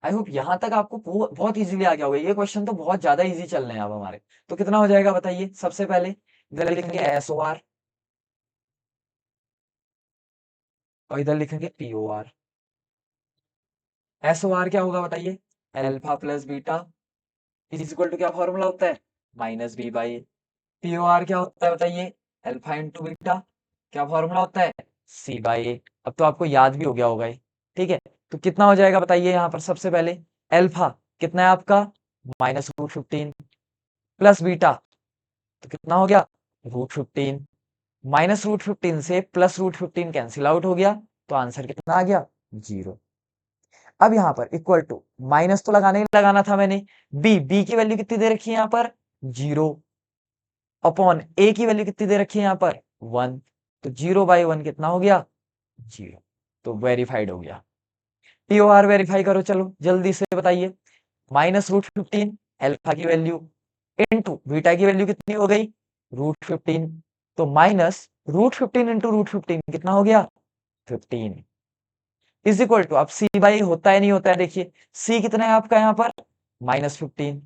आई होप यहां तक आपको बहुत इजीली आ गया होगा। ये क्वेश्चन तो बहुत ज्यादा इजी चल रहे हैं अब हमारे। तो कितना हो जाएगा बताइए, सबसे पहले इधर लिखेंगे SOR और इधर लिखेंगे POR। SOR क्या होगा बताइए, alpha plus beta is equal to क्या फॉर्मूला होता है -B/A। POR क्या होता है बताइए, अल्फा इंटू बीटा क्या फॉर्मूला होता है C/A। अब तो आपको याद भी हो गया होगा ये। ठीक है, तो कितना हो जाएगा बताइए यहाँ पर, सबसे पहले अल्फा कितना है आपका -√15 प्लस बीटा, तो कितना हो गया √15, -√15 से +√15 कैंसिल आउट हो गया, तो आंसर कितना आ गया 0। अब यहाँ पर इक्वल टू, माइनस तो लगाने ही लगाना था मैंने, बी की वैल्यू कितनी दे रखी है यहाँ पर 0 अपॉन ए की वैल्यू कितनी दे रखी है यहाँ पर 1, तो 0/1 कितना हो गया 0। तो वेरीफाइड हो गया। POR वेरीफाई करो चलो जल्दी से बताइए। -√15 अल्फा की वैल्यू इंटू बीटा की वैल्यू कितनी हो गई √15, तो -√15 इंटू √15 कितना हो गया 15 इज इक्वल टू, अब C/A होता है नहीं होता है, देखिए C कितना है आपका यहाँ पर -15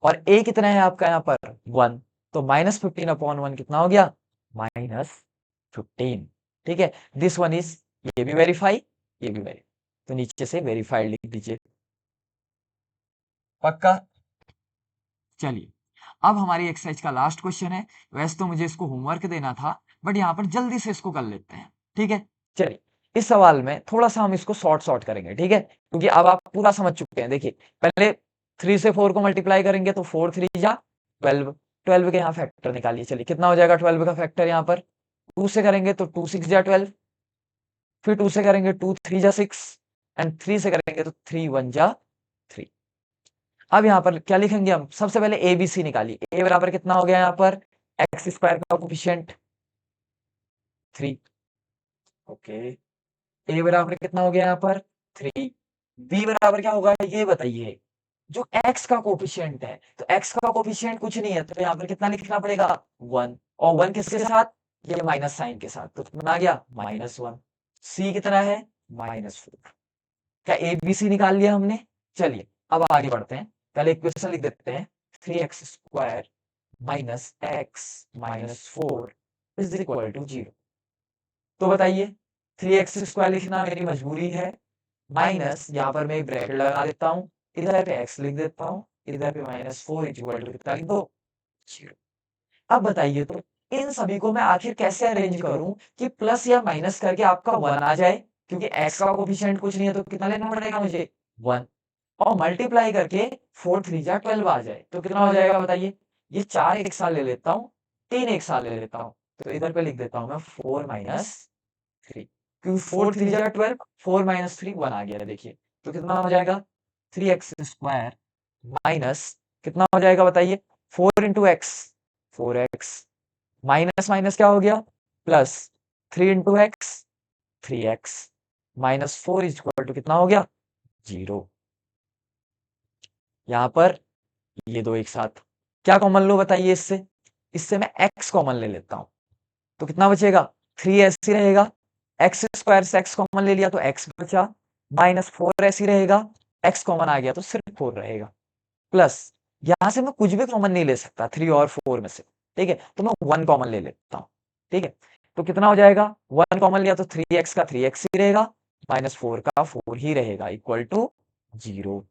और A कितना है आपका यहाँ पर 1, तो -15/1 कितना हो गया -15। ठीक है, दिस वन इज, ये भी वेरीफाई ये भी वेरीफाई, तो नीचे से वेरीफाइड लिख दीजिए। पक्का। चलिए अब हमारी एक्सरसाइज का लास्ट क्वेश्चन है। वैसे तो मुझे इसको होमवर्क देना था, बट यहाँ पर जल्दी से इसको कर लेते हैं, ठीक है। चलिए, इस सवाल में थोड़ा सा हम इसको शॉर्ट करेंगे, ठीक है, क्योंकि अब आप पूरा समझ चुके हैं। देखिए, पहले 3 से 4 को मल्टीप्लाई करेंगे तो 4 3 जा 12, 12 के यहाँ फैक्टर निकालिए। चलिए, कितना हो जाएगा 12 का फैक्टर यहाँ पर? 2 से करेंगे तो 2 6 जा 12, फिर 2 से करेंगे 2 3 जा 6, एंड 3 से करेंगे तो 3 1 जा 3। अब यहाँ पर क्या लिखेंगे हम? सबसे पहले ए बी सी निकालिए। ए बराबर कितना हो गया यहाँ पर? एक्स स्क्वायर का कोफिशिएंट 3, ओके। ए बराबर कितना हो गया यहाँ पर? 3। बी बराबर क्या होगा ये बताइए? जो एक्स का कोफिशिएंट है, तो एक्स का कोफिशिएंट कुछ नहीं है, तो यहाँ पर कितना लिखना पड़ेगा? 1। और 1 किसके साथ? ये माइनस साइन के साथ, तो कितना आ गया? -1। सी कितना है? -4। क्या ए बी सी निकाल लिया हमने? चलिए, अब आगे बढ़ते हैं। पहले इक्वेशन लिख देते हैं। 3x square minus x minus 4 is equal to 0। तो बताइए, 3x स्क्वायर लिखना मेरी मजबूरी है, माइनस यहाँ पर मैं एक ब्रैकेट लगा देता हूँ, इधर पे x लिख देता हूँ, इधर पे -4 इक्वल टू कितना लिख दो? 0। अब बताइए तो इन सभी को मैं आखिर कैसे अरेंज करूं कि प्लस या माइनस करके आपका 1 आ जाए, क्योंकि x का कोफिशिएंट कुछ नहीं है, तो कितना लेना पड़ेगा मुझे? 1। और मल्टीप्लाई करके 4 3 जा 12 आ जाए, तो कितना हो जाएगा बताइए? ये 4 एक साथ ले लेता हूँ, 3 एक साथ ले लेता हूँ, तो इधर पे लिख देता हूँ मैं 4 3, क्योंकि 4 3 जा 12, 4 3 1 आ गया। देखिए, तो कितना हो जाएगा? 3x स्क्वायर माइनस कितना हो जाएगा बताइए? 4 into x 4x, minus minus क्या हो गया? Plus 3 into x 3x, -4 is equal to कितना हो गया? 0। यहाँ पर ये दो एक साथ क्या कॉमन लो बताइए? इससे इससे मैं x कॉमन ले लेता हूं, तो कितना बचेगा? 3 ऐसे रहेगा, एक्स स्क्वायर से x कॉमन ले लिया तो x बचा, -4 ऐसे रहेगा, x कॉमन आ गया तो सिर्फ 4 रहेगा, प्लस यहां से मैं कुछ भी कॉमन नहीं ले सकता 3 और 4 में से, ठीक है, तो मैं 1 कॉमन ले लेता हूं, ठीक है। तो कितना हो जाएगा? 1 कॉमन लिया तो 3x का 3x ही रहेगा, -4 का 4 ही रहेगा, इक्वल टू 0।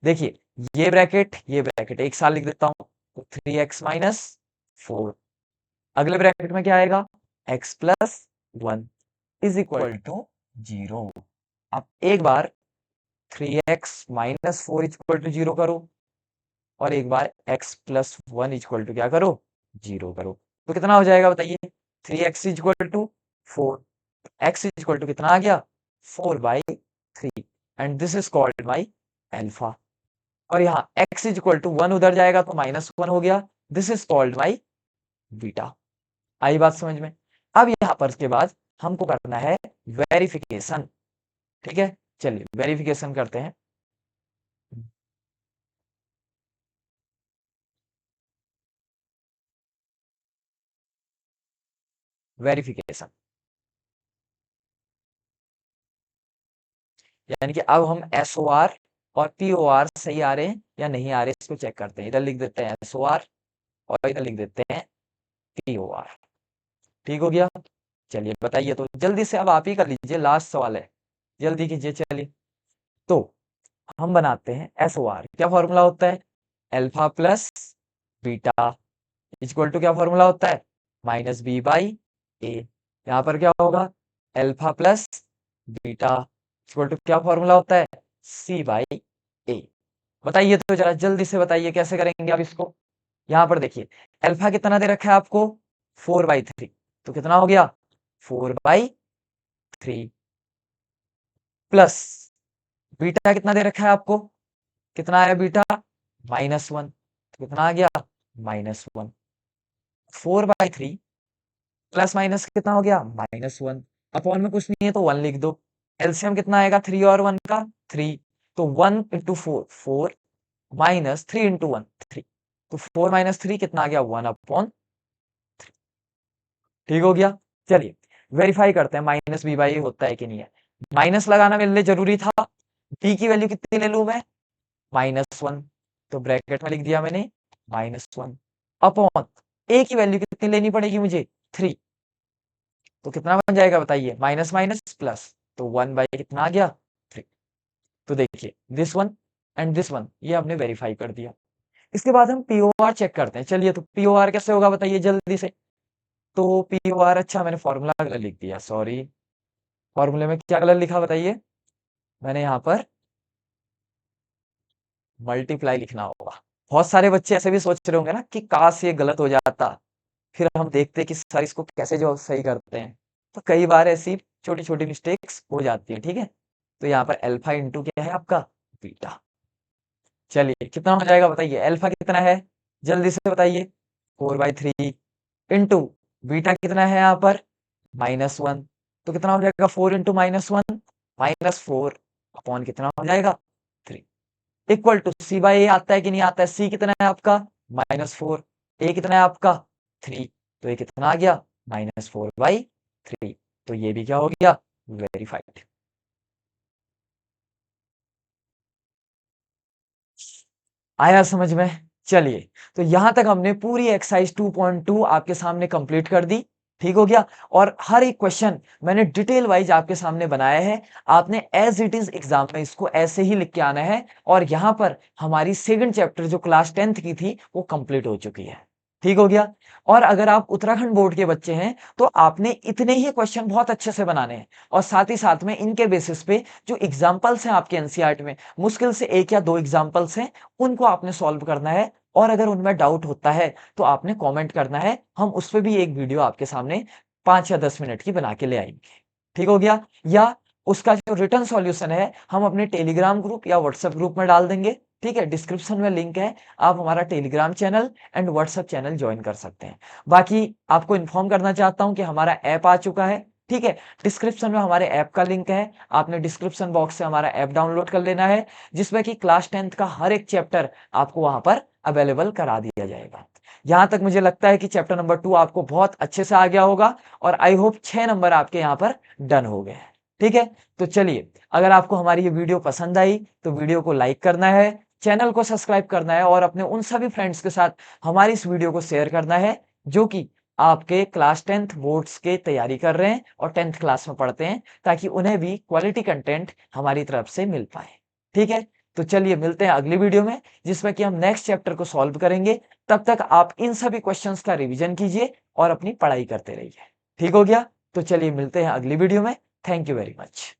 देखिए, ये ब्रैकेट एक साथ लिख देता हूं, तो 3x माइनस 4, अगले ब्रैकेट में क्या आएगा? x plus 1 is equal to 0। अब एक बार 3x माइनस 4 इक्वल टू 0 करो, और एक बार x प्लस 1 इक्वल टू क्या करो? 0 करो, तो कितना हो जाएगा बताइए? 3x equal to 4, x equal to कितना आ गया? 4/3, and this is called by alpha. और यहाँ x इक्वल टू 1 उधर जाएगा तो -1 हो गया, this is called by beta. आई बात समझ में? अब यहाँ पर उसके बाद हमको करना है वेरिफिकेशन, ठीक है। चलिए, वेरिफिकेशन करते हैं। वेरिफिकेशन यानी कि अब हम SOR और POR सही आ रहे हैं या नहीं आ रहे, इसको चेक करते हैं। इधर लिख देते हैं SOR और इधर लिख देते हैं POR, ठीक हो गया। चलिए बताइए, तो जल्दी से अब आप ही कर लीजिए, लास्ट सवाल है, जल्दी कीजिए। चलिए, तो हम बनाते हैं SOR। क्या फॉर्मूला होता है? Alpha plus beta equal to क्या फॉर्मूला होता है? -b/a। यहाँ पर क्या होगा? Alpha plus beta equal to क्या फॉर्मूला होता है? c/a। बताइए तो जरा जल्दी से बताइए कैसे करेंगे आप इसको। यहाँ पर देखिए, अल्फा कितना दे रखा है आपको? 4/3, तो कितना हो गया? 4/3 प्लस बीटा कितना दे रखा है आपको? कितना आया बीटा? -1, तो कितना आ गया? -1। 4/3 प्लस माइनस कितना हो गया? -1। अपॉन में कुछ नहीं है तो 1 लिख दो। एलसीएम कितना आएगा 3 और 1 का? 3। तो 1 इंटू 4 4 माइनस 3 इंटू 1 3, तो 4 माइनस 3 कितना आ गया? 1/3। ठीक हो गया। चलिए, वेरीफाई करते हैं -b/a होता है कि नहीं है। माइनस लगाना मेरे लिए जरूरी था। b की वैल्यू कितनी ले लूं मैं? -1, तो ब्रैकेट में लिख दिया मैंने -1 अपॉन a की वैल्यू कितनी लेनी पड़ेगी मुझे? 3, तो कितना बन जाएगा बताइए? माइनस माइनस प्लस, तो 1 बाई कितना आ गया? 3। तो देखिए, this one and this one ये हमने वेरीफाई कर दिया। इसके बाद हम पीओआर चेक करते हैं। चलिए, तो पीओआर कैसे होगा बताइए जल्दी से। तो पीओआर, अच्छा मैंने फॉर्मूला गलत लिख दिया, सॉरी। फॉर्मूले में क्या गलत लिखा बताइए। मैंने यहाँ पर मल्टीप्लाई लिखना होगा। बहुत सारे बच्चे ऐसे भी सोच रहे होंगे ना कि काश ये गलत हो जाता, फिर हम देखते कि सर इसको कैसे जो सही करते हैं। तो कई बार ऐसी छोटी छोटी मिस्टेक्स हो जाती है, ठीक है। तो यहाँ पर अल्फा इंटू क्या है आपका, बीटा। चलिए, कितना हो जाएगा बताइए, अल्फा कितना है, जल्दी से बताइए। 4/3 इंटू बीटा कितना है यहाँ पर, -1। तो कितना हो जाएगा, 4 इंटू -1, -4 अपॉन कितना हो जाएगा, 3, इक्वल टू सी बाई ए आता है कि नहीं आता है। सी कितना है आपका, -4। ए कितना है आपका, 3। तो ये कितना आ गया, -4/3। तो ये भी क्या हो गया, वेरीफाइड। आया समझ में। चलिए, तो यहां तक हमने पूरी एक्सरसाइज 2.2 आपके सामने कंप्लीट कर दी। ठीक हो गया। और हर एक क्वेश्चन मैंने डिटेल वाइज आपके सामने बनाया है। आपने एज इट इज एग्जाम में इसको ऐसे ही लिख के आना है। और यहां पर हमारी सेकंड चैप्टर जो क्लास 10th की थी वो कंप्लीट हो चुकी है। ठीक हो गया। और अगर आप उत्तराखंड बोर्ड के बच्चे हैं तो आपने इतने ही क्वेश्चन बहुत अच्छे से बनाने हैं। और साथ ही साथ में इनके बेसिस पे जो एग्जाम्पल्स हैं आपके एनसीईआरटी में, मुश्किल से 1 या 2 एग्जाम्पल्स हैं, उनको आपने सॉल्व करना है। और अगर उनमें डाउट होता है तो आपने कमेंट करना है, हम उस पे भी एक वीडियो आपके सामने 5 या 10 मिनट की बना के ले आएंगे। ठीक हो गया। या उसका जो रिटर्न सॉल्यूशन है हम अपने टेलीग्राम ग्रुप या व्हाट्सएप ग्रुप में डाल देंगे। ठीक है, डिस्क्रिप्शन में लिंक है, आप हमारा Telegram channel and WhatsApp channel join कर सकते हैं। बाकी आपको इन्फॉर्म करना चाहता हूं कि हमारा ऐप आ चुका है। ठीक है, डिस्क्रिप्शन में हमारे ऐप का लिंक है, आपने डिस्क्रिप्शन बॉक्स से हमारा ऐप डाउनलोड कर लेना है, जिसमें कि क्लास 10th का हर एक चैप्टर आपको वहां पर अवेलेबल करा दिया जाएगा। यहां तक मुझे लगता है कि चैप्टर नंबर 2 आपको बहुत अच्छे से आ गया होगा। और आई होप 6 नंबर आपके यहाँ पर डन हो गए हैं। ठीक है, तो चलिए, अगर आपको हमारी ये वीडियो पसंद आई तो वीडियो को लाइक करना है, चैनल को सब्सक्राइब करना है और अपने उन सभी फ्रेंड्स के साथ हमारी इस वीडियो को शेयर करना है जो कि आपके क्लास 10th बोर्ड्स के तैयारी कर रहे हैं और 10th क्लास में पढ़ते हैं, ताकि उन्हें भी क्वालिटी कंटेंट हमारी तरफ से मिल पाए। ठीक है, तो चलिए मिलते हैं अगली वीडियो में, जिसमें कि हम नेक्स्ट चैप्टर को सॉल्व करेंगे। तब तक आप इन सभी क्वेश्चंस का रिवीजन कीजिए और अपनी पढ़ाई करते रहिए। ठीक हो गया। तो चलिए मिलते हैं अगली वीडियो में। Thank you very much.